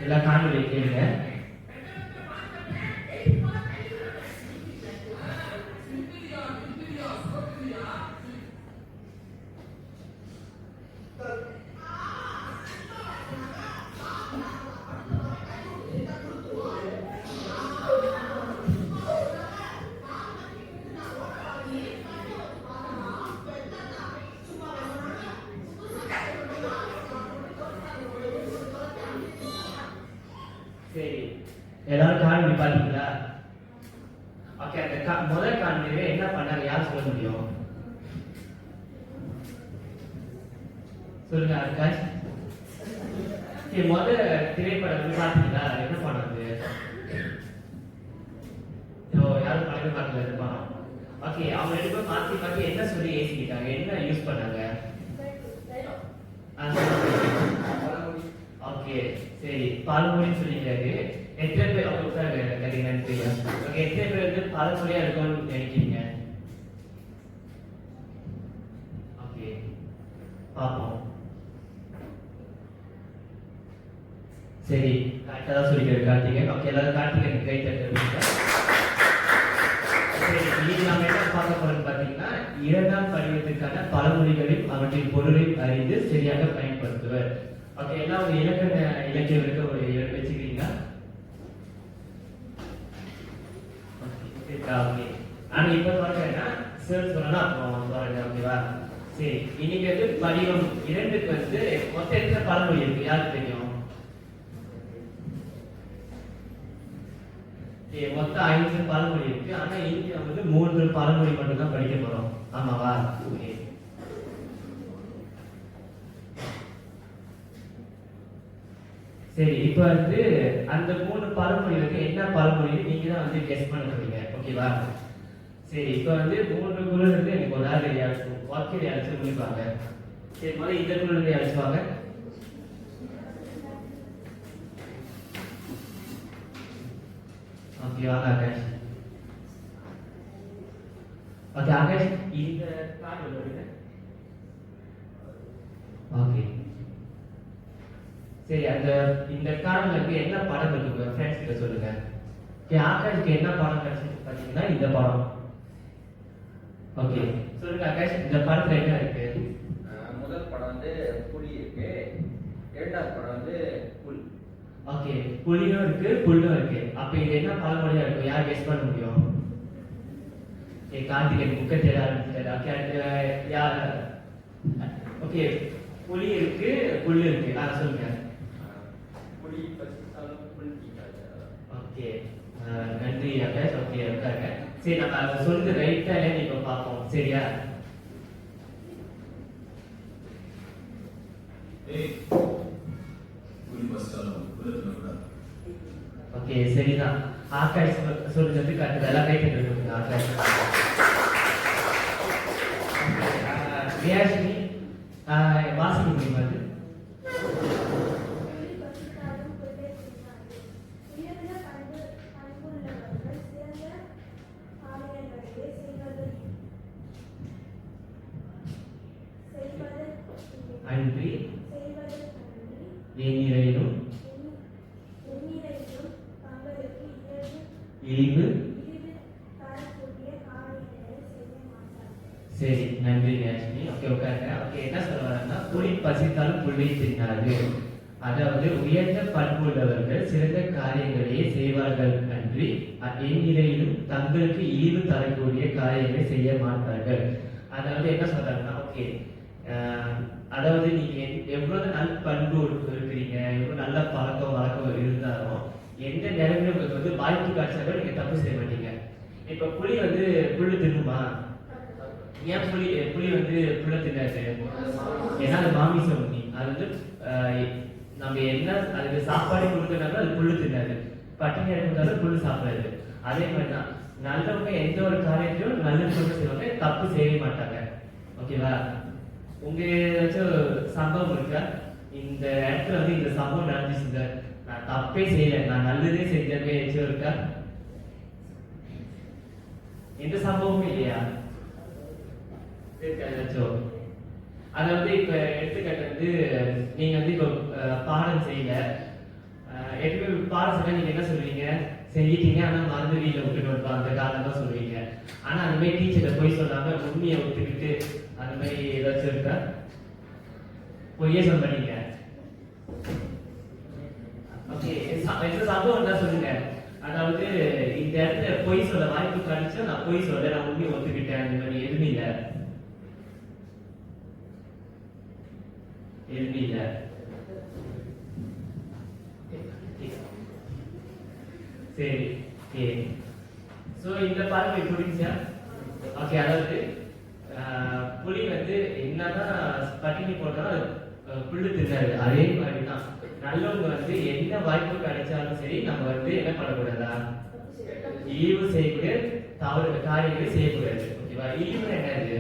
எல்லாம் காணொலி கேளுங்க. சரி, எல்லாரும் காணொலி பார்த்தீங்களா? ஓகே, அந்த முதல் காணொலியில என்ன பண்ணாங்க, யார் சொல்ல முடியும்? சொல்லுங்க ஆகாஷ். சரி, முதல் திரைப்படம் பார்த்தீங்களா? என்ன பண்ணாங்க? யாரும் பழக பார்க்கல இருப்பாங்க. ஓகே, அவங்க ரெண்டு பேரும் மாற்றி மாற்றி என்ன சொல்லி ஏசிக்கிட்டாங்க, என்ன யூஸ் பண்ணாங்க? ஓகே, சரி, பழமொழின்னு சொல்லிட்டாரு. எத்தனை பேர் அவங்க கேட்டீங்கன்னு தெரியும். ஓகே, எத்தனை பேர் வந்து பழமொழியா இருக்கும்னு நினைக்கிறீங்க? ஓகே, பார்ப்போம். சரி, கரெக்டாக தான் சொல்லிக்கிறாரு கார்த்திகேயன். ஓகே, எல்லாரும் கார்த்திகேயன் கை தட்டுங்க. சரி, இது நம்ம என்ன பார்க்க போறோம்னு பார்த்தீங்கன்னா, 2ஆம் படிவத்திற்கான பழமொழிகளையும் அவற்றின் பொருளையும் அறிந்து சரியாக பயன்படுத்துவர். ஓகே, எல்லாம் ஒரு இலக்கண இலக்கியம் இருக்க ஒரு வச்சுக்கிறீங்களா? ஓகே, ஆனா இப்ப சொல்றேன்னா சார் சொன்னா அப்புறம் சொல்றேன். ஓகேவா? சரி, இன்னைக்கு வந்து படிவம் 2க்கு வந்து மொத்தம் எத்தனை பழமொழி இருக்கு யாருக்கு தெரியும்? மொத்தம் 5 பழமொழி இருக்கு. ஆனா இன்னைக்கு நம்ம வந்து 3 பழமொழி மட்டும் தான் படிக்க போறோம். ஆமாவா? ஓகே, சரி, இப்போ வந்து அந்த 3 பழமொழி வந்து என்ன பழமொழி நீங்க தான் வந்து கெஸ் பண்ண போறீங்க. ஓகேவா? சரி, இப்போ வந்து 3 குரல் இருந்து எனக்கு ஒரு ஆள் வாக்கியம் அழைச்சு முடிப்பாங்க. சரி, முதல்ல இந்த குரல் இருந்து அழைச்சுவாங்க. ஓகே, வாங்க ஆகாஷ். ஓகே ஆகாஷ், இந்த கார்டு வருது. ஓகே, சரி, அந்த இந்த கார்டுல இருக்கு என்ன படம் இருக்கு ஃப்ரெண்ட்ஸ் கிட்ட சொல்லுங்க. ஆகாஷ்க்கு என்ன படம் கிடைச்சிருக்கு பாத்தீங்கன்னா இந்த படம். ஓகே, சொல்லுங்க ஆகாஷ், இந்த படத்துல என்ன இருக்கு? முதல் படம் வந்து புலி இருக்கு, 2ஆவது படம் வந்து புல். ஓகே, புலியும் இருக்கு புல்லும் இருக்கு. அப்ப இது என்ன பழமொழியா இருக்கும், யார் கெஸ் பண்ண முடியும்? கார்த்திகேயன் புக்க தேட ஆரம்பிச்சாரு. யார்? ஓகே, புலி இருக்கு புல்லு இருக்கு. சொல்லுங்க. ஓகே, நன்றி ஆகாஷ். ஓகே, இருக்காங்க. சரி, நம்ம அதை சொல்றது ரைட்டா இல்லைன்னு இப்ப பார்ப்போம். சரியா? ஓகே, சரிதான். ஆகாஷ் சொல்றது கரெக்ட். எல்லாம் கை தட்டுங்க ஆகாஷ். ரியாஷினி வாசிக்க முடியுமா? அது அன்றி எண்ணிறையிலும் இழிவு. சரி, நன்றி ரியாஷினி. ஓகே, உட்காருங்க. ஓகே, என்ன சொல்றாங்கன்னா, புலி பசித்தாலும் புள்ளை தின்னாது. அதாவது உயர்ந்த பண்புள்ளவர்கள் சிறந்த காரியங்களையே செய்வார்கள் அன்றி எந்நிலையிலும் தங்களுக்கு இழிவு தரக்கூடிய காரியங்களை செய்ய மாட்டார்கள். அதாவது என்ன சொல்றாங்கன்னா, ஓகே, அதாவது நீங்க எவ்வளவு நல்ல பண்பு இருக்கிறீங்க, எவ்வளவு நல்ல பழக்கம் வழக்கம் இருந்தாலும் எந்த நேரங்களும் உங்களுக்கு வந்து வாய்ப்பு காட்சியாக நீங்க தப்பு செய்ய மாட்டீங்க. இப்ப புலி வந்து புல்லு தின்னுமா? ஏன் புலி வந்து புல்ல தின்னாது? ஏன்னா அது மாமிசம் உண்ணி. அது வந்து நம்ம என்ன அதுக்கு சாப்பாடு கொடுக்கறதுனால அது புல்லு தின்னாது. பட்டினி இருந்தாலும் புல்லு சாப்பிடாது. அதே மாதிரிதான் நல்லவங்க எந்த ஒரு காரியத்திலும் நல்லது சொல்ல செய்வாங்க, தப்பு செய்ய மாட்டாங்க. ஓகேவா? உங்க ஏதாச்சும் சம்பவம் இருக்கா? இந்த இடத்துல வந்து இந்த சம்பவம் நடந்துச்சுங்க, நான் தப்பே செய்யல, நான் நல்லதே செஞ்சவே ஏதாச்சும் இருக்கா? எந்த சம்பவமும் இல்லையா? ஏதாச்சும் அதாவது இப்ப எடுத்துக்காட்டு வந்து நீங்க வந்து இப்போ பாடம் செய்யல. எப்பவுமே பாடம் செஞ்சா நீங்க என்ன சொல்லுவீங்க? செஞ்சிட்டீங்க, ஆனா மறந்து வீட்டில் விட்டுட்டு வந்துட்டோம், அந்த காரணம் தான் சொல்லுவீங்க. ஆனா அந்த மாதிரி டீச்சரை போய் சொல்லாம உண்மையை ஒத்துக்கிட்டு அந்த மாதிரி ஏதாச்சும் இருக்கா? பொய்யே சொல்ல மாட்டீங்க. ஓகே, எந்த சம்பவம் தான் சொல்லுங்க. அதாவது இந்த இடத்துல பொய் சொல்ல வாய்ப்பு கிடைச்சா நான் பொய் சொல்ல, நான் உண்மையை ஒத்துக்கிட்டேன், அந்த மாதிரி எதுவுமே இல்லை. எதுவுமே இல்லை. சரி, ஓகே. ஸோ இந்த பாடல் புரிஞ்சா? ஓகே, அதாவது புலி வந்து என்னதான் பட்டினி போட்டாலும் புல்லு தின்னாது. அதே மாதிரி தான் நல்லவங்க வந்து எந்த வாய்ப்பு கிடைச்சாலும் சரி நம்ம வந்து என்ன பண்ணக்கூடாதா? இழிவு செய்யக்கூடிய தவறு காரியங்களை செய்யக்கூடாது. ஓகேவா? இழிவு என்னது?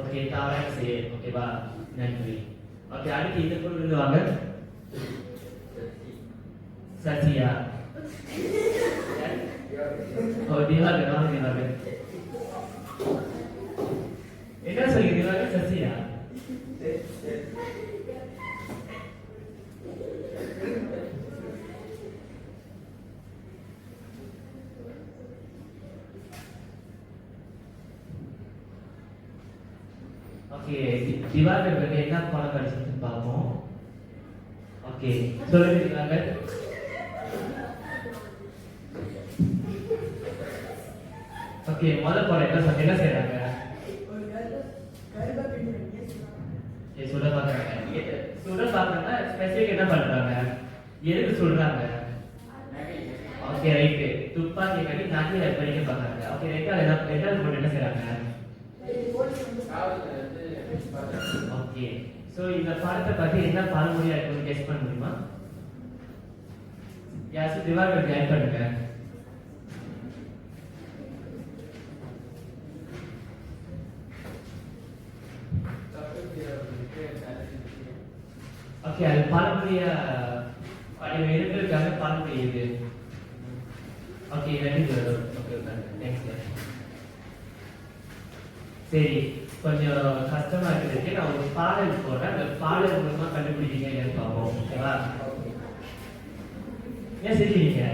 ஓகே, தவறாக செய்ய. ஓகேவா? நன்றி. ஓகே, அடுத்து இந்த பொருள் வாங்க. சசியா. ஓ, திவாகர் வாங்க. திவாகர் என்ன சொல்லுங்க? திவாகர் சசியா. ஓகே, திவாகர் வந்து என்ன படம் படிச்சுட்டு பார்ப்போம். ஓகே, சொல்லுங்க திவாகர். ஓகே, முதல் படம் என்ன செய்யறாங்க? சுட பாக்குறாங்க. சுட பாக்குறாங்க. ஸ்பெசிபிக் என்ன பண்றாங்க? எதுக்கு சொல்றாங்க? Okay, right. துப்பாக்கி கட்டி நகையை படிக்க பாக்குறாங்க. ஓகே, ரெண்டாவது பொண்ணு என்ன செய்யறாங்க? ஓகே, சோ இந்த படத்தை பத்தி என்ன பழமொழியா இருக்குன்னு கெஸ் பண்ண முடியுமா? யாராச்சும் திவாகர் ஜாயின் பண்ணுங்க. ஓகே, அது பழமொழியா இருக்கிறதுக்காக பழமொழி இது. ஓகே, நன்றி. Okay, thanks. சரி, கொஞ்சம் கஷ்டமா இருக்கிறதுக்கு நான் ஒரு பாடல் போடுறேன். அந்த பாடல் மூலமா கண்டுபிடிக்கீங்க இல்லைன்னு பார்ப்போம். ஓகேவா? ஏன் சிரிக்கிறீங்க?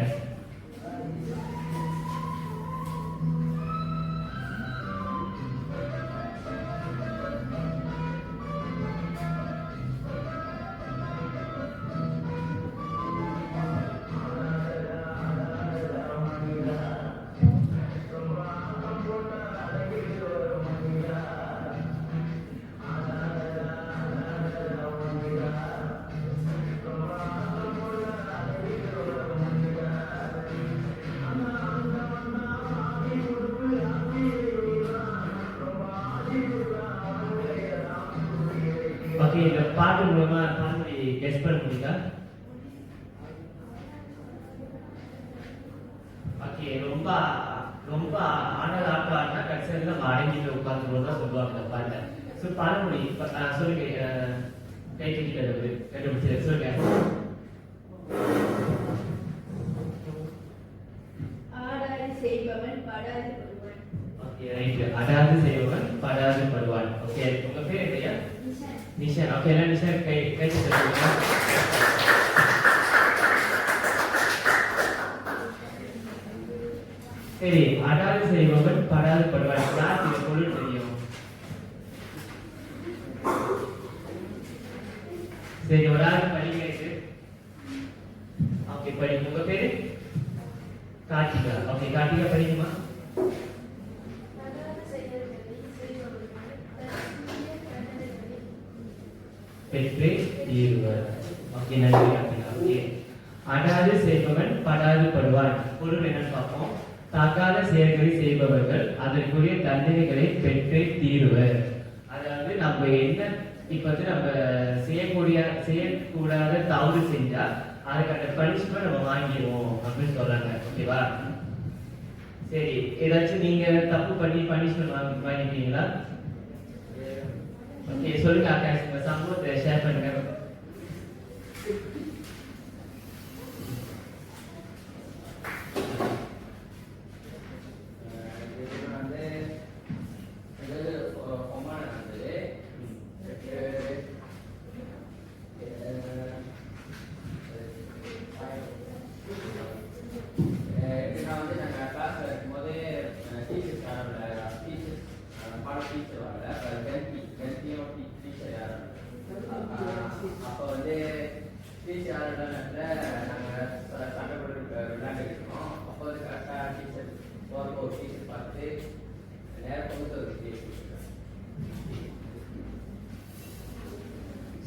ஓகே, இந்த பாட்டு மூலமா பழமொழி கெஸ் பண்ண முடியுதா? ஓகே, ரொம்ப ரொம்ப ஆனல் ஆட்டம் ஆடினா கடைசியில் நம்ம அடங்கிட்டு உட்காந்துருவோம் தான் சொல்லுவாங்க இந்த பாட்டை. ஸோ பழமொழி சொல்லுங்க. கை கட்டிக்கிறது கண்டுபிடிச்சது சொல்லுங்க. Okay, right. அடாது செய்பவன் படாது படுவான். ஓகே, உங்க பேர் என்னையா? நிஷா. ஓகே, எல்லாம் நிஷா கை தட்டுங்க. சரி, அடாது செய்பவன் படாது படுவான். யாருக்கு இந்த பொருள் தெரியும்? சரி, ஒரு ஆள் படிக்கிறது. ஓகே, படி. உங்க பேரு? கார்த்திகா. ஓகே, கார்த்திகா படிக்குமா? பெற்றே தீருவர். ஓகே, நன்றி கார்த்திகா. ஓகே, அடாது செய்பவன் படாது படுவான். பொருள் என்னன்னு பார்ப்போம். தகாத செயல்களை செய்பவர்கள் அதற்குரிய தண்டனைகளை பெற்றே தீருவர். அதாவது நம்ம என்ன இப்ப வந்து நம்ம செய்யக்கூடாத தவறு செஞ்சா அதுக்கான பனிஷ்மெண்ட் நம்ம வாங்கிடுவோம் அப்படின்னு சொல்றாங்க. ஓகேவா? சரி, ஏதாச்சும் நீங்க தப்பு பண்ணி பனிஷ்மெண்ட் வாங்கிட்டீங்களா? ஓகே, சொல்லுங்க அக்கா, உங்க சம்பவத்தை ஷேர் பண்ணுங்க.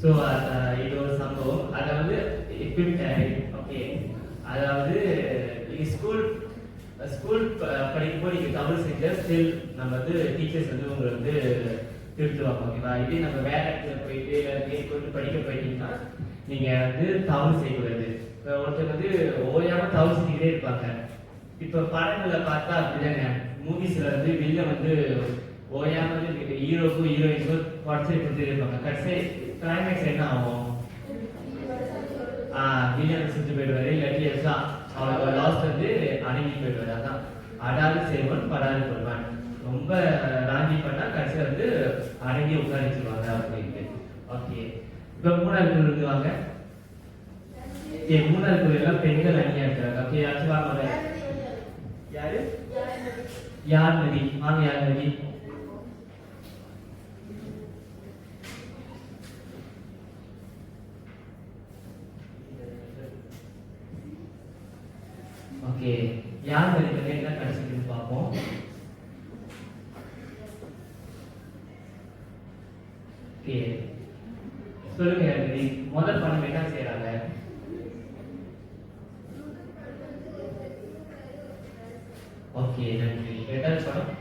ஸோ இது ஒரு சம்பவம். அதை வந்து ஓகே, அதாவது ஸ்கூல் ஸ்கூல் படிக்கும்போது நீங்கள் தவறு செஞ்சா ஸ்டில் நம்ம வந்து டீச்சர்ஸ் வந்து உங்களை வந்து திருத்துவாங்க. ஓகேவா? இதே நம்ம வேற இடத்துல போயிட்டு இல்லை மேற்கொண்டு படிக்க போயிட்டீங்கன்னா நீங்கள் வந்து தவறு செய்யக்கூடாது. இப்போ ஒருத்தர் வந்து ஓயாமல் தவறு செஞ்சுக்கிட்டே இருப்பாங்க. இப்போ படங்களை பார்த்தா அப்படிதாங்க, மூவிஸ்ல வந்து வெளில வந்து ஓயாம வந்து ஹீரோக்கும் ஹீரோயினுக்கும் குறைச்சி கொடுத்துட்டு இருப்பாங்க. கடைசி கிளைமேக்ஸ் என்ன ஆகும்? வில்லன் செஞ்சு போயிடுவாரு, இல்லாட்டி எல்லாம் அவரோட லாஸ்ட் வந்து அடங்கி போயிடுவாரு. அதான் அடாது செய்வன் படாது கொள்வான். ரொம்ப ராங்கி பண்ணா கடைசி வந்து அடங்கி உட்காரிச்சுருவாங்க அப்படின்ட்டு. ஓகே, இப்போ மூணாவது குழு இருந்து வாங்க. மூணாவது குழு எல்லாம் பெண்கள் அணியா இருக்காங்க. ஓகே, யாச்சும் வாங்க. யாரு? யார் நதி? வாங்க, யார் நதி? ஓகே, யார் நதி பத்தி என்ன கிடைச்சிருக்குன்னு பார்ப்போம். ஓகே, சொல்லுங்க யார் நதி. முதல் படம் என்ன செய்யறாங்க? ஓகே, நன்றி. ரெண்டாவது படம்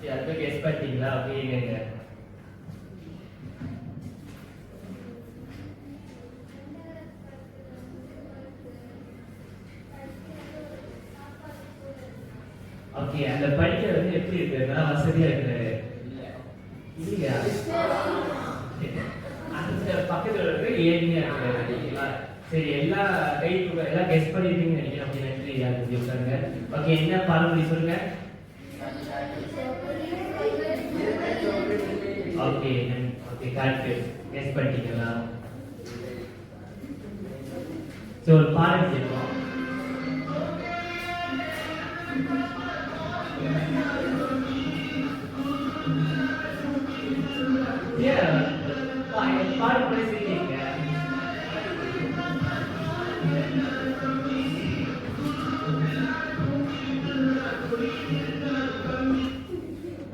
யாருக்கும் கெஸ் பண்ணிட்டீங்களா? அப்படிங்க. ஓகே, அந்த படிக்க வந்து எப்படி இருக்கு? நல்லா வசதியா இருக்கு இல்லையா? அந்த பக்கத்துல இருக்கு ஏழ்மையா இருக்கு. சரி, எல்லா எல்லாம் கெஸ் பண்ணிருப்பீங்கன்னு நினைக்கிறேன். அப்படி நன்றி. யாருக்கு உட்காருங்க. ஓகே, என்ன பழமொழி சொல்லுங்க. Okay okay, correct. கெஸ் பண்ணிட்டீங்களா? ஸோ ஒரு பாடம் கேட்போம். பாடம் கூட செய்யுங்க.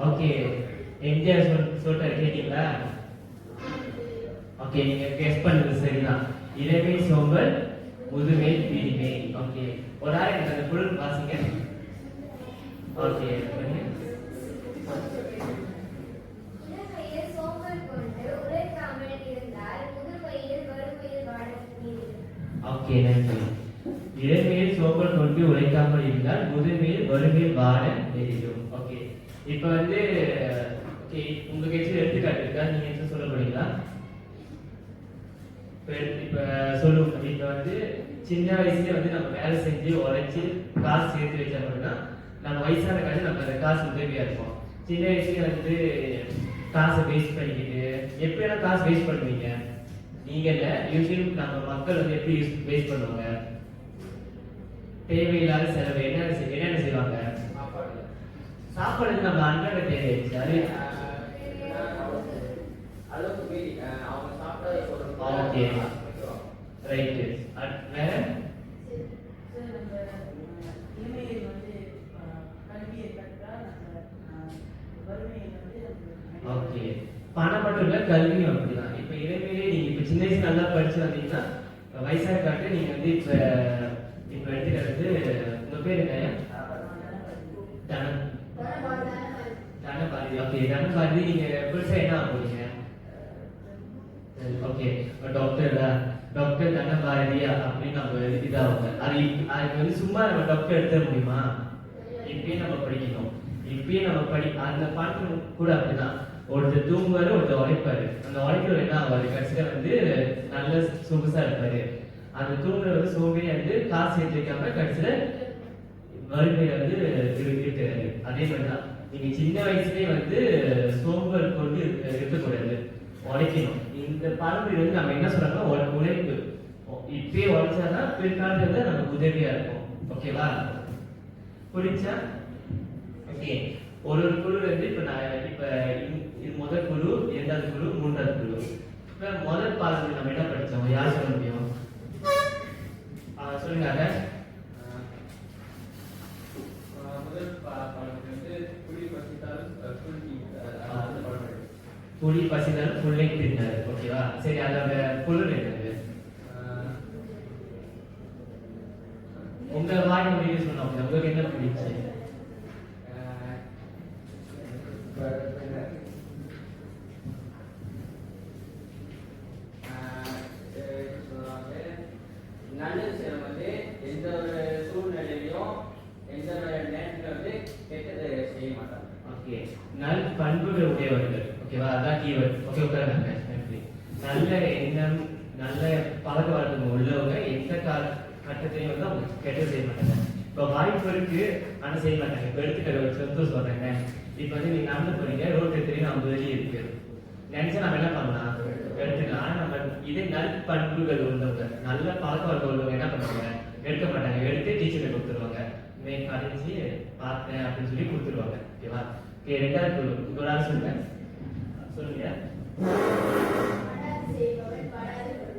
ஓகே, எம்ஜிஆர் சொல்லிட்டு கேட்டீங்களா? ஓகே, நீங்க கெஸ் பண்ணது சரிதான். இளமை சோம்பல், முதுமை பிரிமை. ஓகே, ஒரு ஆள் எனக்கு அந்த குழு வாசிங்க. ஓகே, ஓகே, நன்றி. இளமையில் சோம்பல் கொண்டு உழைக்காமல் இருந்தால் முதுமையில் வறுமையில் வாட தெரியும். ஓகே, இப்ப வந்து ஓகே, உங்க கேச்சு எடுத்துக்காட்டு இருக்கா? நீங்க என்ன சொல்ல போறீங்களா? இப்ப சொல்லுவோம். இப்ப வந்து சின்ன வயசுல வந்து நம்ம வேலை செஞ்சு உழைச்சு காசு சேர்த்து வச்சா மட்டும்தான் நம்ம வயசான காசு நம்ம அந்த காசு உதவியா இருக்கும். சின்ன வயசுல வந்து காசை வேஸ்ட் பண்ணிக்கிட்டு எப்படியெல்லாம் காசு வேஸ்ட் பண்ணுவீங்க? நீங்க இல்ல, யூஸ்வலி நம்ம மக்கள் வந்து எப்படி வேஸ்ட் பண்ணுவாங்க? தேவையில்லாத செலவு என்னென்ன செய்வாங்க? சாப்பாடு நம்ம அன்றாட தேவையாச்சு. அது அளவுக்கு மீறி அவங்க சாப்பிட சொல்றோம். Okay, right. வேற ஓகே, பணம் மட்டும் இல்ல, கல்வியும் அப்படிதான். இப்ப இளமையிலே நீங்க இப்ப சின்ன வயசு நல்லா படிச்சு வந்தீங்கன்னா வயசாக காட்டு நீங்க வந்து இப்ப எடுத்துக்கிறது. உங்க பேர் என்ன? தனபாரதி. ஓகே, தனபாரதி. நீங்க பெருசா என்ன ஆக போறீங்க? ஓகே, டாக்டர் டாக்டர் தனபாரதியா அப்படின்னு நம்ம இதாகுங்க. அதுக்கு வந்து சும்மா நம்ம டாக்டர் எடுத்துட முடியுமா? இப்பயே நம்ம படிக்கணும். இப்பயே நம்ம அந்த பாட்டு கூட அப்படிதான். ஒருத்தர் தூங்குவாரு, ஒருத்தர் உழைப்பாரு. அந்த உழைக்கிறவர் என்ன ஆவாரு? கடைசியில வந்து நல்ல சொகுசா இருப்பாரு. அந்த தூங்குற வந்து சோம்பேறியா வந்து காசு சேர்த்து வைக்காம கடைசியில வறுமையில வந்து இருக்கிறாரு. அதே மாதிரிதான் நீங்க சின்ன வயசுலயே வந்து சோம்பல் கொண்டு இருக்கக்கூடாது, உழைக்கணும். இந்த பழமொழி வந்து நம்ம என்ன சொல்றோம்னா உழைப்பு. இப்பயே உழைச்சாதான் பிற்காலத்துல நமக்கு உதவியா இருக்கும். ஓகேவா? புரிஞ்சா? ஓகே, ஒரு குழு வந்து இப்ப இது முதல் குழு, இரண்டாவது குழு, மூன்றாவது குழு. இப்ப முதல் பாடத்தில் நம்ம என்ன படிச்சோம்? யார் சொல்ல முடியும்? சொல்லுங்க. முதல் பாடத்தில் வந்து குடி பசித்தால் குடி புலி பசித்தாலும் புல்லை தின்னாது. ஓகேவா? சரி, அதோட பொருள் என்னது? உங்க வாய் மொழியில சொன்னோம். உங்களுக்கு என்ன புரியுச்சு? நல்ல விஷயம் வந்து எந்த ஒரு சூழ்நிலையிலும் எந்த ஒரு நேரத்துல வந்து கெட்டதை செய்ய மாட்டாங்க. ஓகே, நல் பண்புகள் உடையவர்கள். ஓகேவா? அதான் கீவேர்ட். ஓகே, உட்காருங்க. நன்றி. நல்ல எண்ணம், நல்ல பழக்க வழக்கம் உள்ளவங்க எந்த கட்டத்தையும் வந்து அவங்க கெட்டது செய்ய மாட்டாங்க. இப்போ வாய்ப்பு இருக்கு, ஆனா செய்ய மாட்டாங்க. இப்போ எடுத்துக்கிற சொத்து சொல்றேங்க. இப்போ வந்து நீங்க நடந்து போறீங்க, ரோட்டு தெரியும் 50 அடி இருக்கு. நினைச்சா நம்ம என்ன பண்ணலாம்? எடுத்துக்கலாம். ஆனா நம்ம இதே நல் பண்புகள் உள்ளவங்க, நல்ல பழக்க வழக்கம் உள்ளவங்க என்ன பண்ணுவாங்க? எடுக்க மாட்டாங்க. எடுத்து டீச்சரை கொடுத்துருவாங்க. இவன் கடைஞ்சி பார்த்தேன் அப்படின்னு சொல்லி கொடுத்துருவாங்க. ஓகேவா? ஓகே, ரெண்டாவது ஒரு ஆள் சொல்லுங்க. சொல்லுங்க.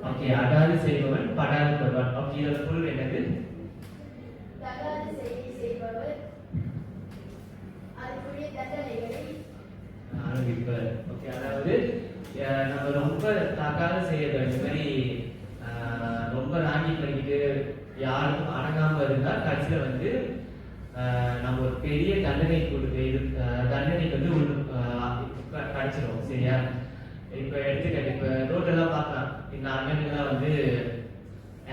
ஓகே, அடாது செய்பவன் படாது படுவான். ஓகே, இதோட பொருள் என்னது? ஓகே, அதாவது நம்ம ரொம்ப தகாத செய்யறது, இந்த மாதிரி ரொம்ப ராங்கி பண்ணிக்கிட்டு யாருக்கும் அடங்காம இருந்தா கடைசியில வந்து நம்ம ஒரு பெரிய தண்டனைக்கு வந்து கிடைச்சிடும். சரியா? இப்ப எடுத்துக்கிட்டு இப்ப ரோட்டெல்லாம் பார்க்கலாம். இந்த அண்ணனுங்கெல்லாம் வந்து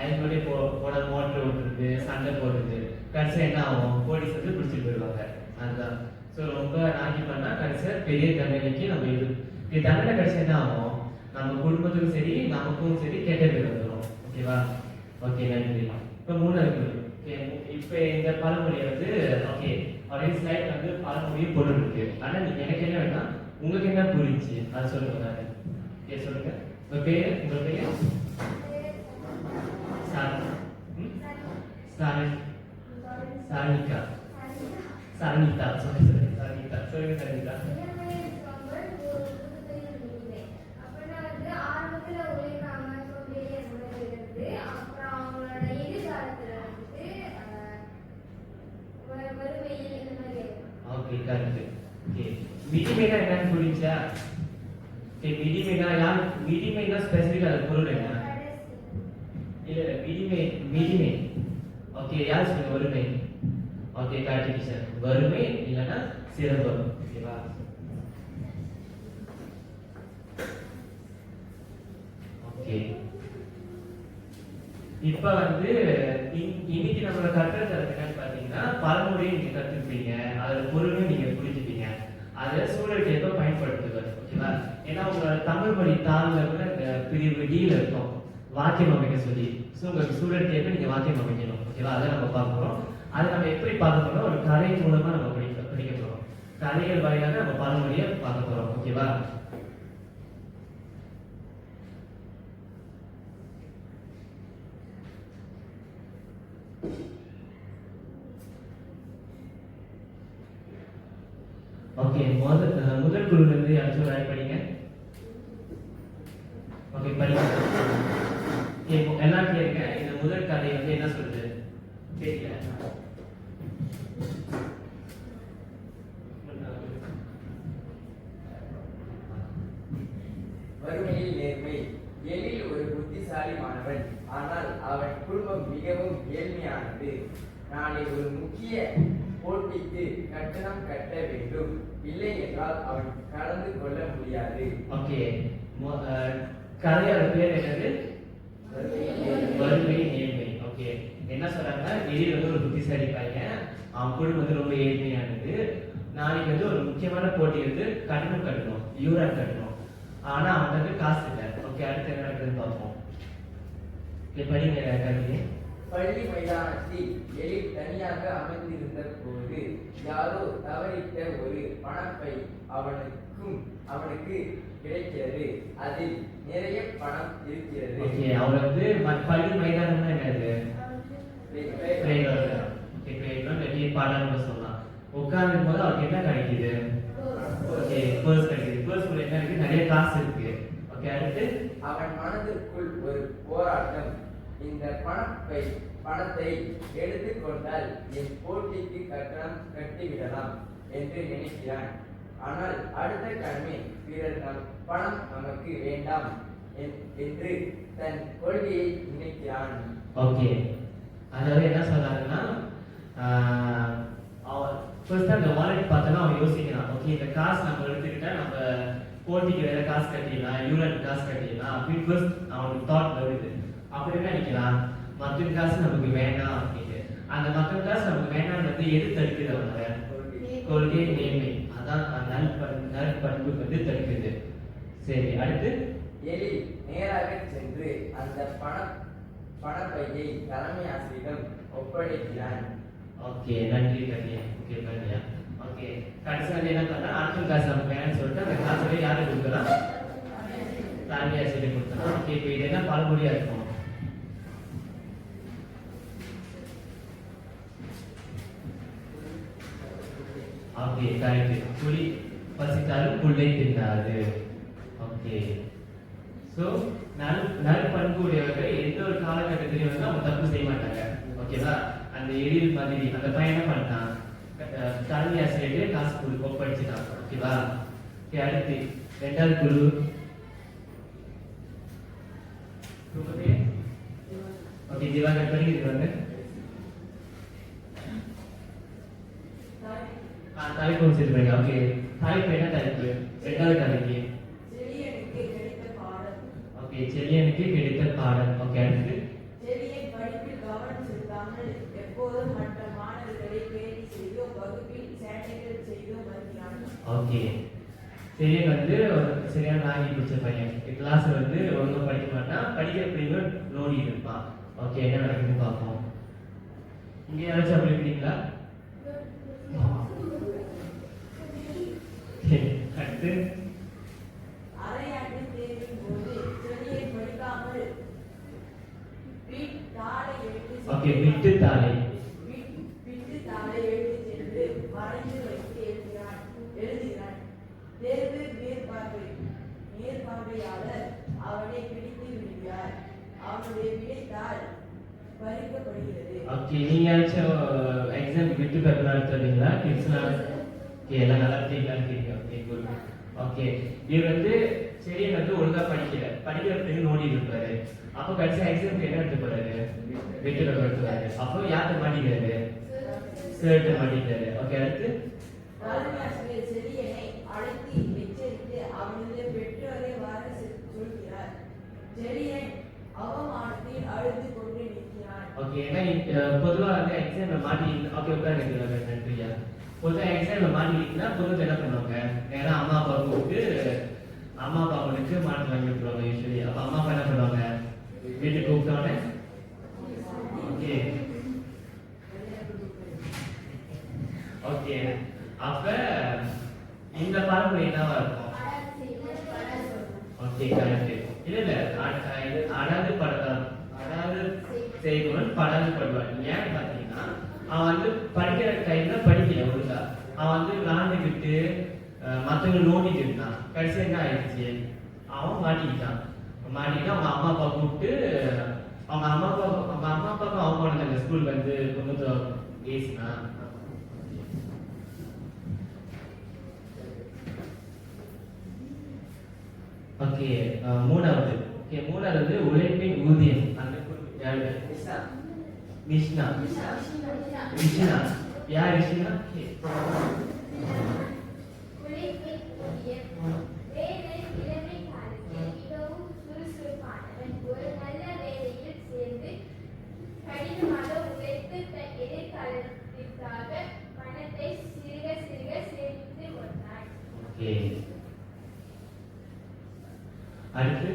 ஆல்ரெடி போட மோட்டர் ஓட்டுறது, சண்டை போடுறது, கடைசியா என்ன ஆகும்? போலீஸ் வந்து பிடிச்சிட்டு போயிடுவாங்க. அதுதான். ஸோ ரொம்ப ராங்கி பண்ணா கடைசியா பெரிய தண்டனைக்கு நம்ம இது தண்டனை கடைசியா என்ன ஆகும்? நம்ம குடும்பத்துக்கும் சரி, நமக்கும் சரி கெட்ட பேர் வந்துடும். ஓகேவா? ஓகே, நன்றி. இப்போ மூணாவது. ஓகே, இப்போ இந்த பழமொழியை வந்து ஓகே ஒரே ஸ்லைட் வந்து பழமொழியும் பொருள் இருக்கு. ஆனா நீங்க எனக்கு என்ன வேணா, உங்களுக்கு என்ன புரிஞ்சு அது சொல்லுங்க. நான் ஓகே, சொல்லுங்க. உங்க பேரு? சானிகா. சானிதா. சொல்லுங்க சானிதா. Okay, correct. ஓகே, மிடிமைனா என்னன்னு புரிஞ்சா? ஓகே, மிடிமைனா ஸ்பெசிஃபிக்கா அது பொருள் என்ன? இல்ல, மிடிமை. ஓகே, யார் சொல்லுங்க? வறுமை. Okay, correct sir. வறுமை இல்லைன்னா சிரமம். ஓகேவா? ஓகே, இப்ப வந்து இன்னைக்கு நம்மளோட கற்றல் என்னன்னு பாத்தீங்கன்னா பழமொழியை நீங்க கத்துப்பீங்க, அதோட பொருளும் நீங்க புரிஞ்சுப்பீங்க, அதை சூழலுக்கு எப்ப பயன்படுத்துவது. ஓகேவா? ஏன்னா உங்களோட தமிழ் மொழி தாள்ல கூட இந்த பிரிவு டீல இருக்கும் வாக்கியம் அமைக்க சொல்லி. ஸோ உங்களுக்கு சூழலுக்கு எப்ப நீங்க வாக்கியம் அமைக்கணும். ஓகேவா? அதை நம்ம பார்க்க போறோம். அதை நம்ம எப்படி பார்க்க போறோம்? ஒரு கதை மூலமா நம்ம படிக்க போறோம். கதைகள் வாயிலாக நம்ம பழமொழியை பார்க்க போறோம். ஓகேவா? ஓகே, முதல் குழுல இருந்து யாராச்சும் ஒரு ஆள் படிங்க. ஓகே, படிங்க. எல்லாம் கேளுங்க. இந்த முதல் கதை வந்து என்ன சொல்லுது? தெரியல. வறுமையில் நேர்மை. எழில் ஒரு புத்திசாலி மாணவன், ஆனால் அவன் குடும்பம் மிகவும் ஏழ்மையானது. நாளை ஒரு முக்கிய போட்டிக்கு கட்டணம் கட்ட வேண்டும், இல்லை என்றால் அவன் கலந்து கொள்ள முடியாது. ஓகே, கதையோட பேர் என்னது? வறுமை நேர்மை. ஓகே, என்ன சொல்றாங்கன்னா எழில் வந்து ஒரு புத்திசாலி பையன், அவன் குடும்பம் வந்து ரொம்ப ஏழ்மையானது. நாளைக்கு வந்து ஒரு முக்கியமான போட்டி வந்து கட்டணம் கட்டணும், யூரன் கட்டணும். ஆனா அவனுக்கு காசு இல்லை. ஓகே, அடுத்து என்ன நடக்குதுன்னு பார்ப்போம். படிங்க கல்வி. பள்ளி மைதானத்தில் எழில் தனியாக அமர்ந்திருந்த போது யாரோ தவறிட்ட ஒரு பணப்பை அவனுக்கு கிடைக்கிறது. அதில் நிறைய பணம் இருக்கிறது. ஓகே, அவர் வந்து பள்ளி மைதானம்னா என்னது? பாடம் சொல்லலாம். உட்கார்ந்து போது அவருக்கு என்ன கிடைக்குது? ஓகே, பர்ஸ் கிடைக்குது. பர்ஸ்க்குள்ள என்ன இருக்கு? நிறைய காசு இருக்கு. ஓகே, அடுத்து அவன் மனதிற்குள் ஒரு போராட்டம். இந்த பணத்தை எடுத்துக்கொண்டால் என் போட்டிக்கு கட்டணம் கட்டிவிடலாம் என்று நினைக்கிறான். ஆனால் அடுத்த கணமே பிறர் பணம் நமக்கு வேண்டாம் என்று தன் கொள்கையை நினைக்கிறான். ஓகே, அதாவது என்ன சொல்றாங்கன்னா ஃபர்ஸ்ட் அந்த வாலெட் பார்த்தோன்னா அவன் யோசிக்கிறான். ஓகே, இந்த காசு நம்ம எடுத்துக்கிட்டா நம்ம போட்டிக்கு வேற காசு கட்டிடலாம், யூனிட் காசு கட்டிடலாம் அப்படின்னு ஃபர்ஸ்ட் அவனுக்கு தாட் வருது. அப்படி என்ன நினைக்கிறான், மற்ற காசு நமக்கு வேண்டாம் அப்படின்னு. அந்த மற்ற காசு நமக்கு வேண்டாம்ன்றது எது தடுக்குது அவனோட கொள்கை, நேர்மை. அதான் நற்பண்பு வந்து தடுக்குது. சரி, அடுத்து எலி நேராக சென்று அந்த பணப்பையை தலைமை ஆசிரியரிடம் ஒப்படைக்கிறான். ஓகே, நன்றி கண்ணியா. ஓகே கண்ணியா. ஓகே, கடைசி வந்து என்ன பண்ணா அடுத்த காசு நமக்கு வேணும்னு சொல்லிட்டு அந்த காசை யாரு கொடுக்குறான், தலைமை ஆசிரியர் கொடுக்குறான். ஓகே, இப்போ இது என்ன பழமொழியா இருக்கும்? Okay, correct. புலி பசித்தாலும் புல்லை தின்னாது. ஓகே, ஸோ நற்பண்பு உடையவர்கள் எந்த ஒரு காலகட்டத்திலையும் வந்து அவங்க தப்பு செய்ய மாட்டாங்க. ஓகேவா? அந்த எழில் மாதிரி அந்த பையன் என்ன பண்ணான், தலைமை ஆசிரியர்கிட்ட காசு ஒப்படைச்சிட்டான். ஓகேவா? ஓகே, அடுத்து ரெண்டாவது குழு ஓகே, திவாகர் படிக்கிறது வந்து தலைப்பு வச்சிருக்காங்க. ஓகே, தலைப்பு என்ன தலைப்பு? ரெண்டாவது தலைப்பு ஓகே, செல்லியனுக்கு கிடைத்த பாடம். ஓகே, அடுத்து செல்லியன் படிப்பில் கவனம் செலுத்தாமல் எப்போதும் மற்ற மாணவர்களை கேலி செய்தோ வகுப்பில் சேட்டைகள் செய்தோ வருகிறான். ஓகே, செல்லியன் வந்து ஒரு சரியான நாகி பிடிச்ச பையன். கிளாஸ் வந்து ஒழுங்கா படிக்க மாட்டான், படிக்கிற பிள்ளைங்க நோடி இருப்பான். ஓகே, என்ன நடக்குதுன்னு பார்ப்போம். இங்கே யாராச்சும் அப்படி இருக்கீங்களா? அடுத்து அரையாண்டு தேர்வின் போது செல்லியன் படிக்காமல் தாளை எடுத்து ஓகே, விட்டு தாளை விட்டு தாளை எடுத்து சென்று வரைந்து வைத்து எழுதுகிறான். தேர்வு மேற்பார்வையாளர் அவனை பிடித்து விடுகிறார். அவனுடைய விடைத்தாள் பறிக்கப்படுகிறது. ஓகே, நீங்க யாராச்சும் எக்ஸாம் விட்டு பெறலாம் தெரியுங்களா? கிட்ஸ்லாம் ஓகே, எல்லாம் நல்லா இருக்கீங்களான்னு கேட்க. Okay, good. ஓகே, இவர் வந்து செடியை வந்து ஒழுங்கா படிக்கிறதுக்கு நோடி இருப்பாரு. அப்போ கடைசி எக்ஸாம் என்ன எடுத்து போறாரு, விட்டு எடுத்துறாரு. அப்போ யார்கிட்ட மாட்டிக்கிறாரு, சேர்த்து மாட்டிக்கிறாரு. ஓகே, அடுத்து தலைமை ஆசிரியர் செல்லியனை அழைத்து எச்சரித்து அவனுடைய பெற்றோரை வர சொல்கிறார். செல்லியன் அவமானத்தில் அழுது கொண்டு நிற்கிறான். ஓகே, ஏன்னா பொதுவாக வந்து எக்ஸாம்ல மாட்டி ஓகே உட்காந்து நன்றியா. பொதுவாக எக்ஸாம்ல மாட்டிக்கிட்டீங்கன்னா பொதுவாக என்ன பண்ணுவாங்க, நேரம் அம்மா அப்பா கூப்பிட்டு அம்மா அப்பா அவனுக்கு மாட்டு வாங்கி விட்டுருவாங்க யூஸ்வலி. அப்போ அம்மா அப்பா என்ன பண்ணுவாங்க, வீட்டுக்கு கூப்பிட்டோன்னே ஓகே ஓகே அப்ப இந்த பழமொழி என்னவா இருக்கும்? Okay, correct. இல்ல அடாது செய்பவன் படாது படுவான். ஏன்னு பாத்தீங்கன்னா அவன் வந்து படிக்கிற டைம்ல படிக்கல ஒழுங்கா. அவன் வந்து விளாண்டுக்கிட்டு மற்றவங்க நோண்டிட்டு இருந்தான். கடைசி என்ன ஆயிடுச்சு, அவன் மாட்டிக்கிட்டான். அவங்க அம்மா அப்பா கூப்பிட்டு அவங்க அம்மா அப்பாவுக்கு அவமானம் அந்த ஸ்கூல் வந்து கொஞ்சம் பேசினா. ஓகே, மூணாவது வந்து உழைப்பின் ஊதியம். அந்த மிஷ்னா யார் ரிஷினா? அடுத்து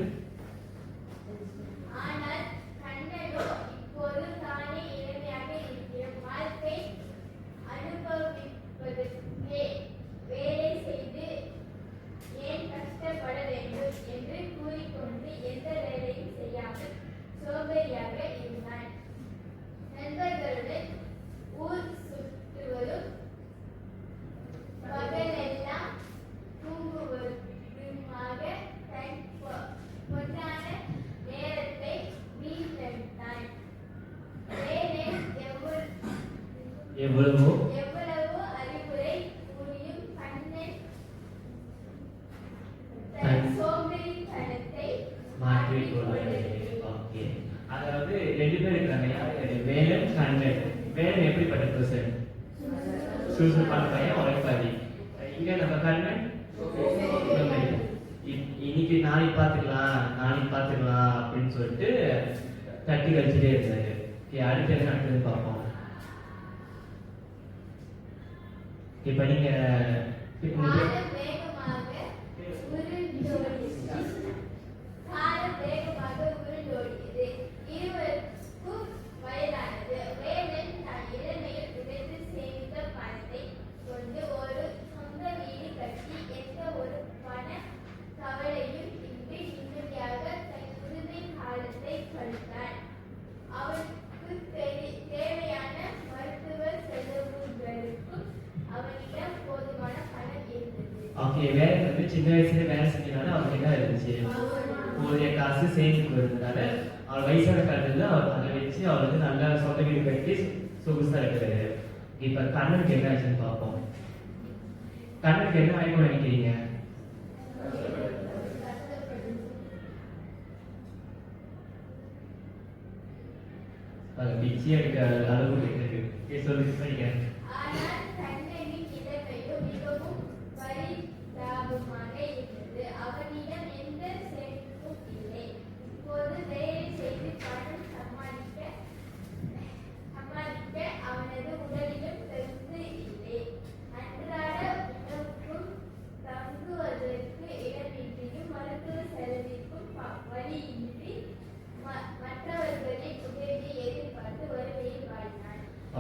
எவ்வளவோ அறிவுரை கூறியும் கண்ணன் மாற்றிக்கொள்வது. ஓகே, அதாவது 2 பேர் இருக்காங்க. யாரு? வேலன், கண்ணன். வேலன் எப்படிப்பட்ட பர்சன்? சுறுசுறுப்பான பையன், உழைப்பாளி. இங்க நம்ம கண்ணன் இன்னைக்கு நாளைக்கு பார்த்துக்கலாம் அப்படின்னு சொல்லிட்டு தட்டி கழிச்சுட்டே இருந்தாரு. ஓகே, அடுத்து என்ன நடக்குதுன்னு பார்ப்போம். இப்ப நீங்க வேலை வந்து சின்ன வயசுல வேலை செஞ்சனால அவருக்கு என்ன இருந்துச்சு? போதிய காசு சேமிப்பு இருந்ததால அவர் வயசான காலத்துல அவர் அதை வச்சு அவர் வந்து நல்லா சொந்த வீடு கட்டி சொகுசா இருக்கிறாரு. இப்ப கண்ணனுக்கு என்ன ஆச்சுன்னு பார்ப்போம். கண்ணனுக்கு என்ன ஆயிடும்னு நினைக்கிறீங்க? பிச்சி எடுக்க அளவு இருக்கு. சொல்லி படிங்க.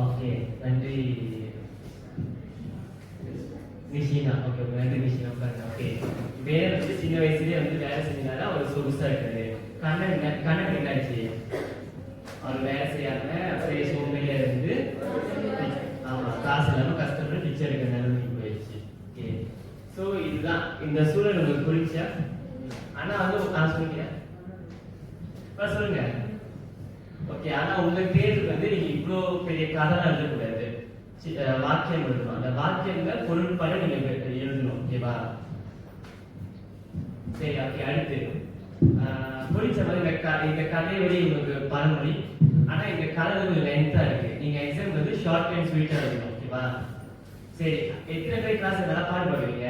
ஓகே, நன்றி நிஷினா. ஓகே, நன்றி நிஷினா. ஓகே, வேலை வந்து சின்ன வயசுலயே வந்து வேலை செஞ்சனால அவர் சொகுசா இருக்காரு. கண்ணன் என்னாச்சு? அவர் வேலை செய்யாம அப்படியே சோம்பேறியா இருந்து காசு இல்லாம கஷ்டப்பட்டு பிச்சை எடுக்கிற நிலைமைக்கு போயிடுச்சு. ஓகே, ஸோ இதுதான் இந்த சூழல் உங்களுக்கு புரிஞ்சா? ஆனா வந்து நான் சொல்லிக்கிறேன், சொல்லுங்க. ஓகே, ஆனா உங்க தேர்வு வந்து நீங்க இவ்வளோ பெரிய கதைலாம் எழுதக்கூடாது. வாக்கியம் எழுதணும். அந்த வாக்கியங்களை பொருட்பட நீங்க எழுதணும். ஓகேவா? சரி, ஓகே. அடுத்து புரிஞ்ச மாதிரி இந்த கதையோட உங்களுக்கு பழமொழி. ஆனா இந்த கதை கொஞ்சம் லென்த்தா இருக்கு. நீங்க எக்ஸாம் வந்து ஷார்ட் அண்ட் ஸ்வீட்டா எழுதணும். ஓகேவா? சரி, எத்தனை பேர் கிளாஸ் நல்லா பாடுபடுவீங்க?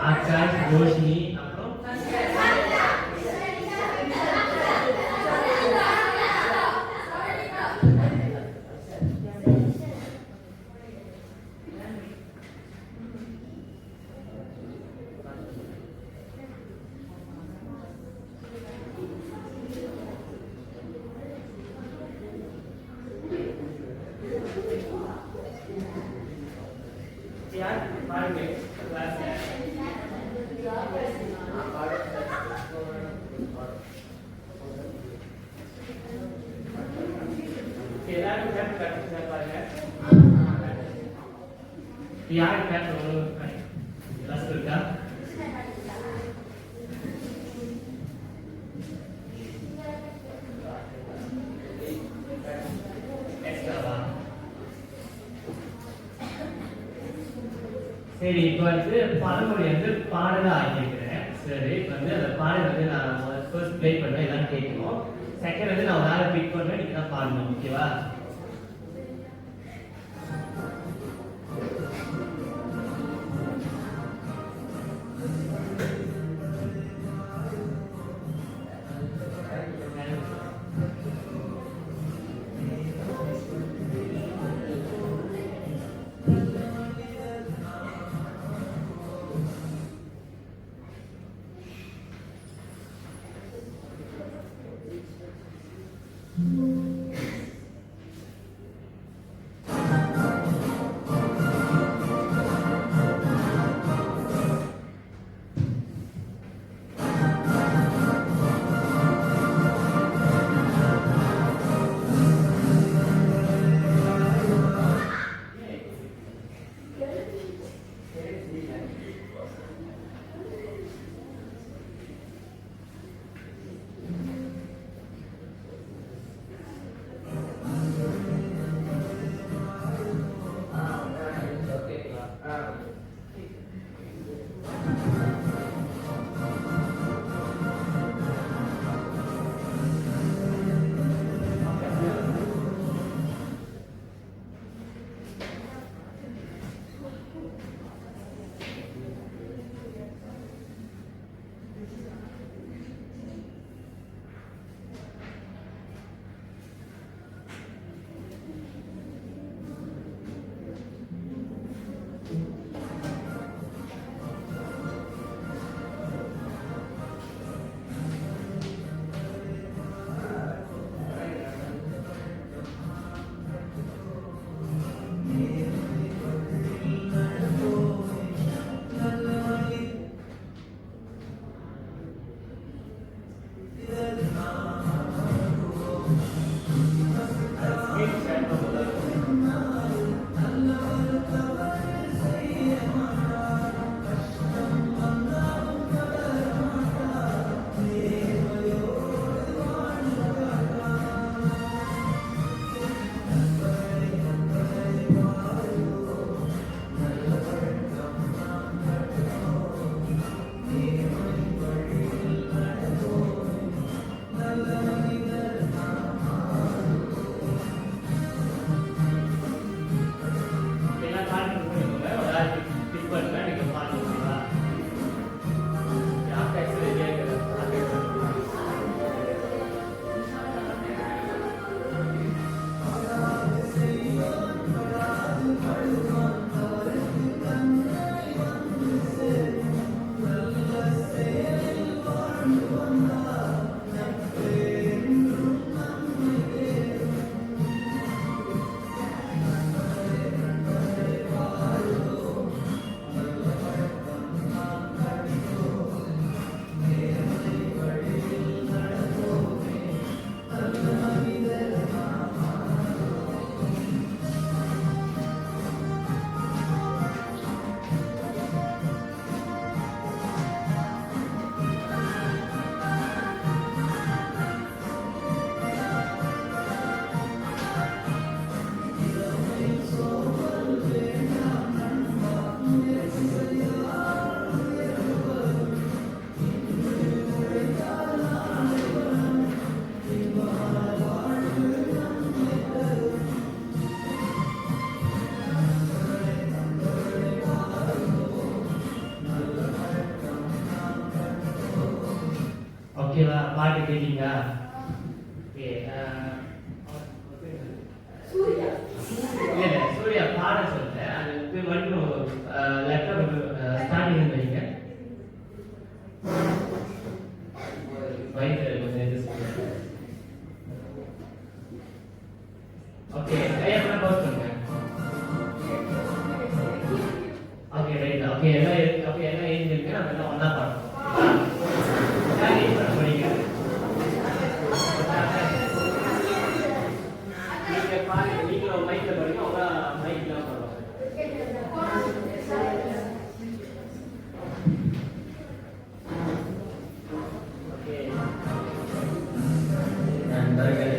ஆகாஷ், ரோஷினி, அப்புறம் யார் பாருங்க கிளாஸ். எல்லாரும் பேப்பர் கட்டுச்சா பாருங்க. யார் பேப்பர் கிளாஸ் இருக்கா? சரி, இப்போ வந்து பழமொழி வந்து பாடலா ஆக்கிக்கிறேன். சரி, இப்போ வந்து அந்த பாடல் வந்து நான் ஃபர்ஸ்ட் ப்ளே பண்ணுவேன், எல்லாம் கேட்கணும். செகண்ட் வந்து நான் ஒரு ஆளை பிக் பண்ணுவேன், நீங்க தான் பாடணும். ஓகேவா? ஓகேவா? பாட்டு கேட்டீங்களா? ஓகே. சூர்யா. இல்ல சூர்யா பாட சொல்ல அது மட்டும் லேப்டாப் ஸ்டார்டிங் வைங்க. வயிற்று கொஞ்சம் இது சொல்லுங்க. ஓகே கையெல்லாம் போஸ்ட் பண்ணுங்க. Okay right. ஓகே எல்லாம் எழுதிருக்கு. நம்ம எல்லாம் ஒண்ணா பாடுறோம். யார் ஏன் பண்ண போறீங்க? நீங்க பாருங்க. நீங்களும் மைக்ல பாருங்க. அவங்க மைக்ல பாடுவாங்க. ஓகே நண்பர்களே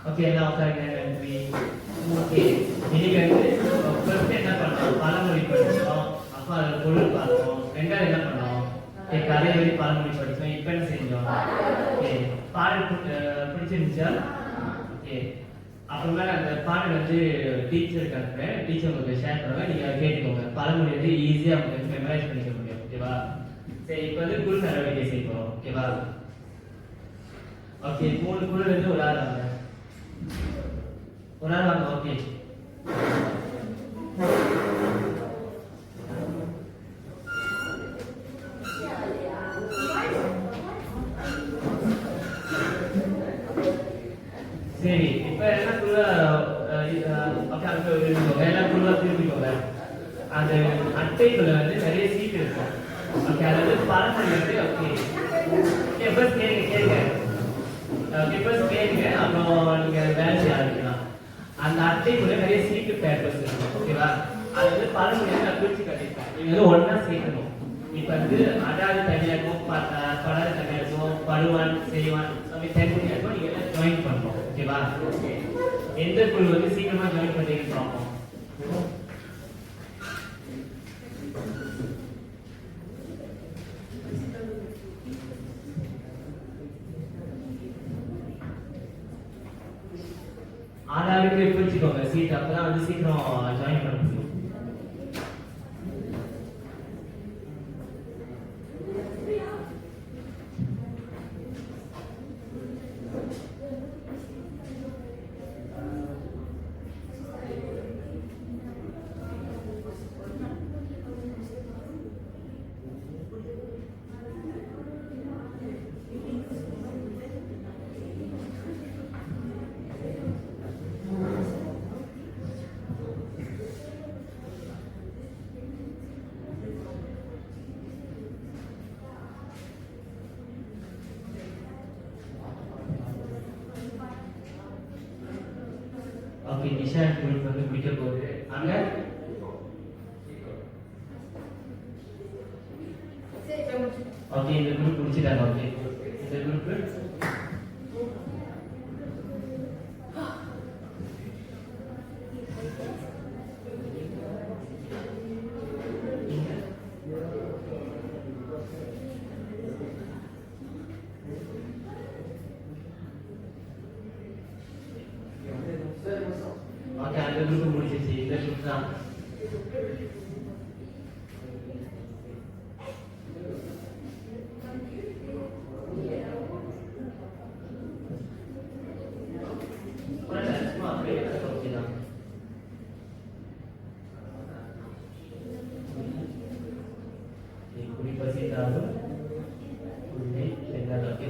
ஓகே எல்லாம் உட்காருங்க. நன்றி. ஓகே இன்னைக்கு வந்து ஃபர்ஸ்ட் என்ன பண்ணோம்? பழமொழி படிச்சோம். அப்போ அதில் பொருள் பார்த்தோம். ரெண்டாவது என்ன பண்ணோம்? கதை வழி பழமொழி படித்தோம். இப்போ என்ன செஞ்சோம்? ஓகே பாடல் பிடிச்சிருந்துச்சா? ஓகே அப்புறமே அந்த பாடல் வந்து டீச்சருக்கு அனுப்புறேன். டீச்சர் உங்களுக்கு ஷேர் பண்ணுவாங்க. நீங்கள் கேட்டுக்கோங்க. பழமொழி வந்து ஈஸியாக உங்களுக்கு மெமரைஸ் பண்ணிக்க முடியும். ஓகேவா? சரி இப்போ வந்து குழு நடவடிக்கை செய்ய போகிறோம். ஓகேவா? ஓகே 3 குழுல இருந்து ஒரு ஆள் வாங்க. ஒரு ஆள் வாங்க. ஓகே சரி இப்போ என்ன குழு ஓகே அங்கே இருந்துக்கோங்க. எல்லாம் குழுவா திரும்பிக்கோங்க. அந்த அட்டைக்குள்ள வந்து நிறைய சீட் இருக்கும். ஓகே அதாவது பழமொழி வந்து ஓகே ஓகே ஃபர்ஸ்ட் கேளுங்க. ஓகே ஃபர்ஸ்ட் கேளுங்க. அப்புறம் நீங்கள் வேலை செய்ய ஆரம்பிக்கலாம். அந்த அட்டைக்குள்ள நிறைய சீட்டு பேப்பர்ஸ் இருக்கும். ஓகேவா? அது வந்து பழமொழி வந்து நான் பிரிச்சு கட்டிருக்கேன். நீங்கள் வந்து ஒன்றா சேர்க்கணும். இப்போ வந்து அடாது தனியாக இருக்கும், படாது தனியாக இருக்கும், படுவான் செய்வான் அப்படி தனித்தனியாக இருக்கும். நீங்கள் எல்லாம் ஜாயின் பண்ணணும். ஓகேவா? ஓகே எந்த குழு வந்து சீக்கிரமாக ஜாயின் பண்ணிட்டு பார்ப்போம். ஆளாளுக்கு பிரிச்சுக்கோங்க சீட். அப்பதான் வந்து சீக்கிரம் ஜாயின் பண்ண முடியும். ஓகே நிஷா குரூப் வந்து முடிக்க போகுது அங்க ஓகே இந்த குரூப் முடிச்சிட்டாங்க ஓகே இந்த குரூப் ஓகே அந்த குரூப் முடிச்சிருச்சு இந்த குரூப் தான்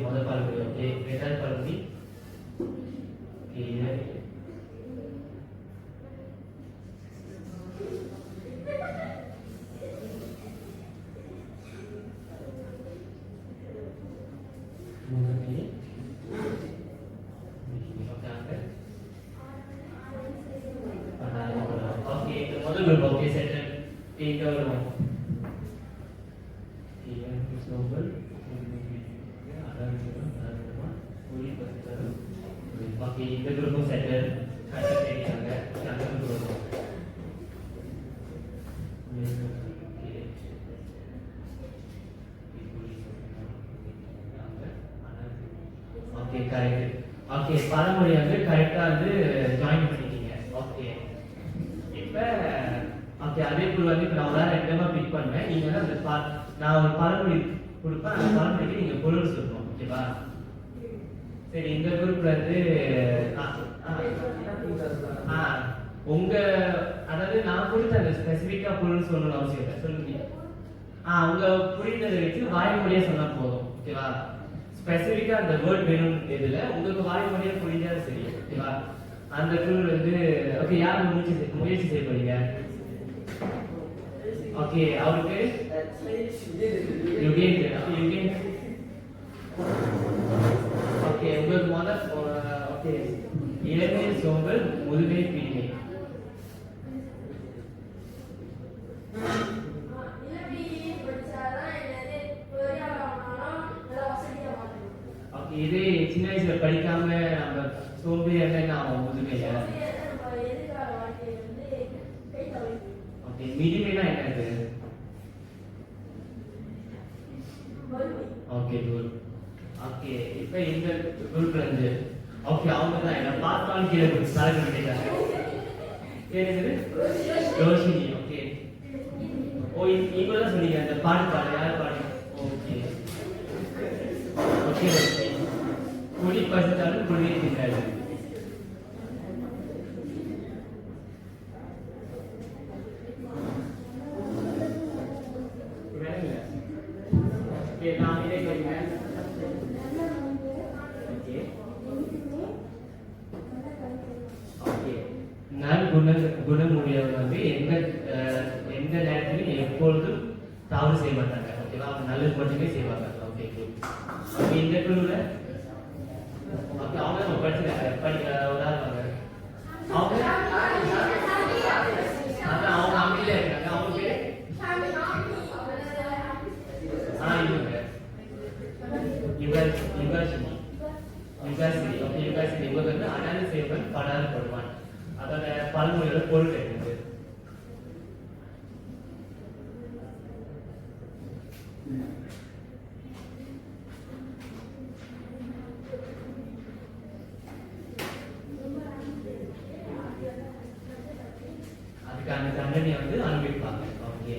முதல் பழமொழி ஓகே ரெண்டாவது பழமொழி முதல் குரூப் ஓகே செட்டில் இங்க வருவோம் ஓகே இந்த குரூப்பும் செட்டில் கஷ்டப்படுறாங்க அந்த குரூப் ஓகே கரெக்ட் ஓகே பழமொழி வந்து கரெக்டா வந்து ஜாயின் பண்ணிட்டீங்க ஓகே இப்போ ஓகே அதே போல் வந்து இப்போ நான் ஒரு ரெண்டமா பிக் பண்ணுவேன் நீங்க வந்து அந்த நான் ஒரு பழமொழி கொடுப்பேன் அந்த பழமொழிக்கு நீங்க பொருள் சொல்லணும் ஓகேவா சரி இந்த குரூப்ல வந்து உங்க அதாவது நான் கொடுத்த அந்த ஸ்பெசிஃபிக்கா பொருள் சொல்லணும்னு அவசியம் இல்லை சொல்லுங்க உங்க புரிந்ததை வச்சு வாய்மொழியா சொன்னா போதும் ஓகேவா ஸ்பெசிஃபிக்கா அந்த வேர்ட் வேணும் இதுல உங்களுக்கு வாய்மொழியா புரிஞ்சா சரி ஓகேவா அந்த குரூப் வந்து ஓகே யார் முயற்சி செய்ய போறீங்க ஓகே அவருக்கு யுகேந்திரன் ஓகே உங்களுக்கு முதல் ஓகே இளமை சோம்பல் முதுமை பிரிமை ஓகே இது சின்ன வயசுல படிக்காம நம்ம சோம்பேறி என்ன ஆகும் முதுமையில ஓகே மிடிமைனா என்னது ஓகே குட் ஓகே இப்போ இந்த குரூப்ல இருந்து ஓகே அவங்க தான் என்ன பார்த்தாலும் கீழே கொடுத்து தலைக்கு பண்ணிட்டாங்க கேக்குது ரோஷினி ஓகே ஓ இவங்க தான் சொன்னீங்க அந்த பாடு யார் பாடு ஓகே ஓகே குடி பசித்தாலும் குடியே தின்னாது ஓகே நான் இதே கேட்கிறேன் குணமுடையவர் வந்து எந்த நேரத்திலும் எப்பொழுதும் தவறு செய்ய மாட்டாங்க ஓகேவா அவங்க நல்லது மட்டுமே செய்வாங்க ஓகே ஓகே இந்த குழுல ஓகே அவங்க நம்ம படிக்க உதாரணமாக அவங்க அதான் அவங்க அமைதியா இருக்காங்க அவங்க பேர் யுகாசினி ஓகே யுகாசினி இவங்க வந்து அனாதை செய்வன் படாது படுவான் அதோட பழமொழியோட பொருள் என்னது அதுக்கான தண்டனை வந்து அனுபவிப்பாங்க ஓகே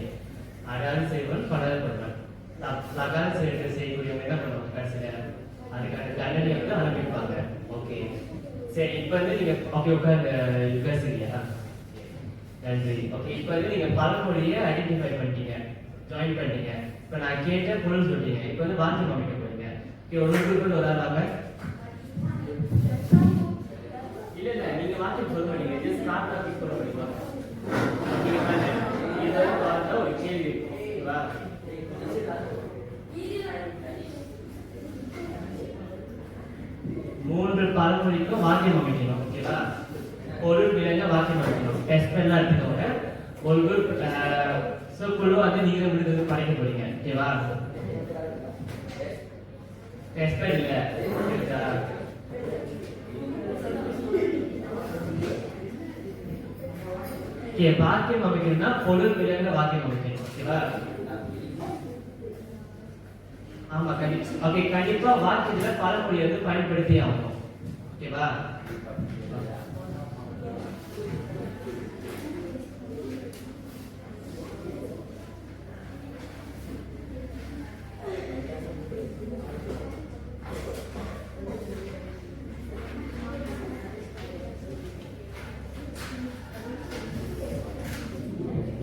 அடாது செய்வன் படாது படுவான் லகாத செய்யக்கூடியவங்க என்ன பண்ணுவாங்க கடைசியில அதுக்கான தண்டனை வந்து அனுபவிப்பாங்க ஓகே சரி இப்போ வந்து நீங்க ஓகே உட்கார்ந்து யுகாசிரியா நன்றி ஓகே இப்போ வந்து நீங்க பழமொழியை ஐடென்டிஃபை பண்ணிட்டீங்க ஜாயின் பண்ணிட்டீங்க இப்போ நான் கேட்ட பொருள் சொல்லிட்டீங்க இப்போ வந்து வாக்கியம் அமைக்க போறீங்க ஓகே ஒரு குரூப் ஒரு ஆள் வாங்க இல்ல நீங்க வாக்கியம் சொல்ல மாட்டீங்க ஜஸ்ட் ஸ்டார்ட் டாபிக் சொல்ல முடியுமா இதெல்லாம் பார்த்தா ஒரு கேள்வி ஓகேவா மூன்று பழமொழிக்கும் வாக்கியம் அமைக்கணும் ஓகேவா பொருள் விலங்க வாக்கியம் அமைக்கணும். டெஸ்ட் பண்ணலாம் எடுத்துக்கோங்க. ஒரு குரூப் ஸோ குழு வந்து நீங்க விடுறது படிக்க போறீங்க. ஓகேவா? டெஸ்ட் இல்ல இருக்கா? ஓகே, வாக்கியம் அமைக்கணும்னா பொருள் விலங்க வாக்கியம் அமைக்கணும். ஓகேவா? ஆமா கண்டிப்பா. ஓகே, கண்டிப்பா வாக்கியத்துல பழமொழி வந்து பயன்படுத்தி ஆகணும். ஓகேவா?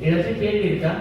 ஏதாச்சும் கேள்வி இருக்கா?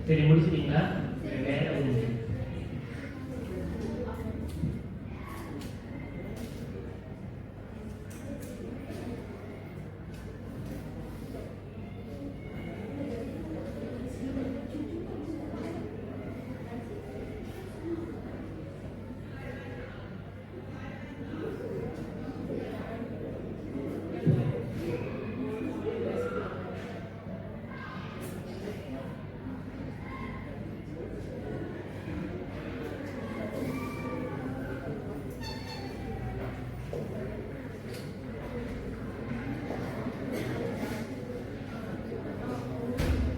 சரி, முடிச்சிட்டீங்களா? வேற ஒண்ணு.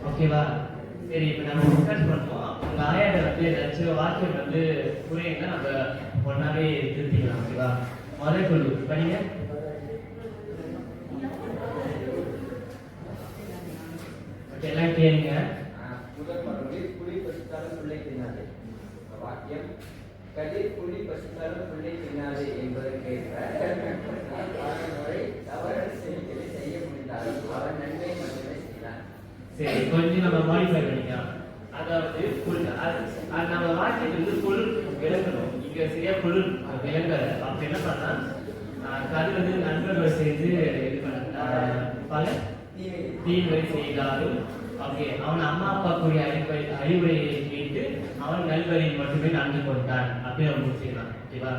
ஓகேவா? சரி இப்போ நம்ம டிஸ்கஸ் பண்ணுவோம். உங்க ஆயாட்ட வந்து ஏதாச்சும் வாக்கியம் வந்து புரியுதுன்னா நம்ம ஒன்னாவே திருத்திக்கலாம். ஓகேவா? முதல் குழு படிங்க. ஓகே, எல்லாம் கேளுங்க. முதல் மறுபடியும் புலி பசித்தாலும் புள்ளை தின்னாது. வாக்கியம் கதிர் புலி பசித்தாலும் புள்ளை தின்னாது என்பதற்கேற்ப அவன் முறை தவறான செயல்களை செய்ய முடிந்தாலும் அவன் நன்மை மட்டுமே செய்தான். சரி, கொஞ்சம் நம்ம மாடிஃபை பண்ணிக்கலாம். அதாவது நம்ம வாக்கியத்துக்கு வந்து பொருள் விளக்கணும். இங்க சரியா பொருள் விளங்கல. அப்ப என்ன பண்ணா அது வந்து நண்பர்கள் சேர்ந்து இது பண்ண பல தீமை செய்தாலும் ஓகே அவன் அம்மா அப்பா கூடிய அறிவுரையை கேட்டு அவன் நல்வழியில் மட்டுமே நடந்து கொண்டான் அப்படின்னு நம்ம முடிச்சுக்கலாம். ஓகேவா?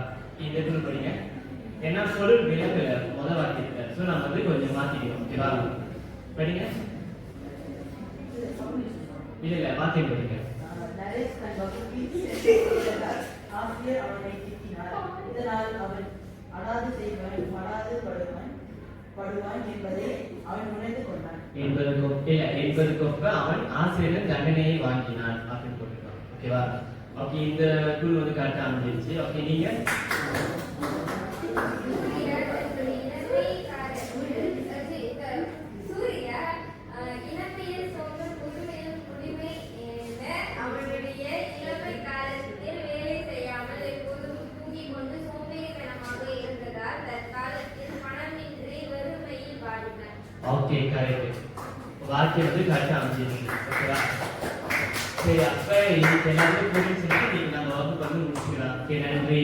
இந்த இடத்துல படிங்க. ஏன்னா பொருள் விளக்கல முதல் வாக்கியத்துல. ஸோ நம்ம வந்து கொஞ்சம் மாத்திக்கணும். ஓகேவா? படிங்க. இல்ல வாக்கியம் படிங்க. நரேஷ் தன் வகுப்பில் ஆசிரியர் அவனை திட்டினார். இதனால் அவன் அடாது செய்வன் படுவான் என்பதை அவன் உணர்ந்து கொண்டான். என்பதற்கொப்ப அவன் ஆசிரியர் தண்டனையை வாங்கினான் அப்படின்னு போட்டிருக்கான். ஓகேவா? ஓகே, இந்த குழு வந்து கரெக்டா அமைஞ்சிருச்சு. ஓகே, நீங்க ஓகே கரெக்ட். வாக்கியம் வந்து கரெக்டா அமைஞ்சிருக்கு. ஓகேவா? சரி, அப்ப இன்னைக்கு எல்லாமே புரிஞ்சுட்டு நீங்க நம்ம வகுப்பு வந்து முடிச்சுக்கலாம். ஓகே, நன்றி.